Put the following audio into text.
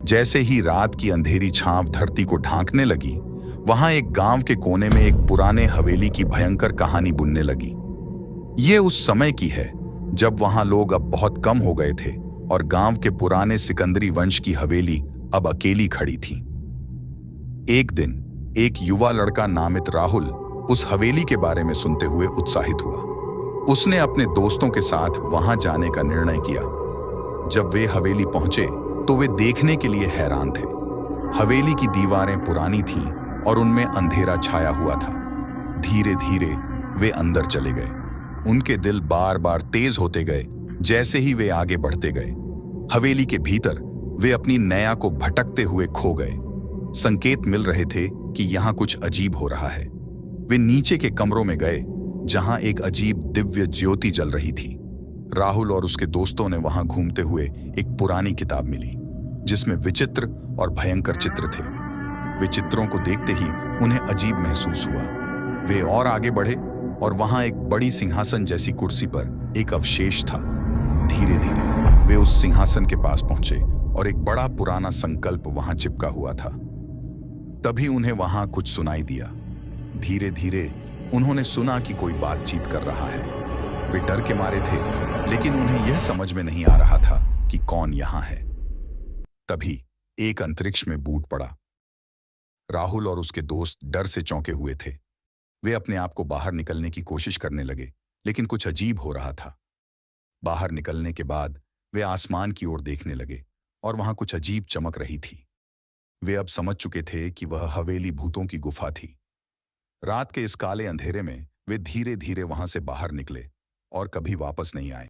जैसे ही रात की अंधेरी छांव धरती को ढांकने लगी, वहां एक गांव के कोने में एक पुराने हवेली की भयंकर कहानी बुनने लगी। ये उस समय की है जब वहां लोग अब बहुत कम हो गए थे और गांव के पुराने सिकंदरी वंश की हवेली अब अकेली खड़ी थी। एक दिन एक युवा लड़का नामित राहुल उस हवेली के बारे में सुनते हुए उत्साहित हुआ। उसने अपने दोस्तों के साथ वहां जाने का निर्णय किया। जब वे हवेली पहुंचे तो वे देखने के लिए हैरान थे। हवेली की दीवारें पुरानी थीं और उनमें अंधेरा छाया हुआ था। धीरे धीरे वे अंदर चले गए। उनके दिल बार बार तेज होते गए जैसे ही वे आगे बढ़ते गए। हवेली के भीतर वे अपनी नया को भटकते हुए खो गए। संकेत मिल रहे थे कि यहाँ कुछ अजीब हो रहा है। वे नीचे के कमरों में गए जहां एक अजीब दिव्य ज्योति जल रही थी। राहुल और उसके दोस्तों ने वहां घूमते हुए एक पुरानी किताब मिली जिसमें विचित्र और भयंकर चित्र थे। वे चित्रों को देखते ही उन्हें अजीब महसूस हुआ। वे और आगे बढ़े और वहां एक बड़ी सिंहासन जैसी कुर्सी पर एक अवशेष था। धीरे धीरे वे उस सिंहासन के पास पहुंचे और एक बड़ा पुराना संकल्प वहां चिपका हुआ था। तभी उन्हें वहां कुछ सुनाई दिया। धीरे धीरे उन्होंने सुना कि कोई बातचीत कर रहा है। वे डर के मारे थे, लेकिन उन्हें यह समझ में नहीं आ रहा था कि कौन यहां है। तभी एक अंतरिक्ष में बूट पड़ा। राहुल और उसके दोस्त डर से चौंके हुए थे। वे अपने आप को बाहर निकलने की कोशिश करने लगे, लेकिन कुछ अजीब हो रहा था। बाहर निकलने के बाद वे आसमान की ओर देखने लगे और वहां कुछ अजीब चमक रही थी। वे अब समझ चुके थे कि वह हवेली भूतों की गुफा थी। रात के इस काले अंधेरे में वे धीरे धीरे वहां से बाहर निकले और कभी वापस नहीं आए।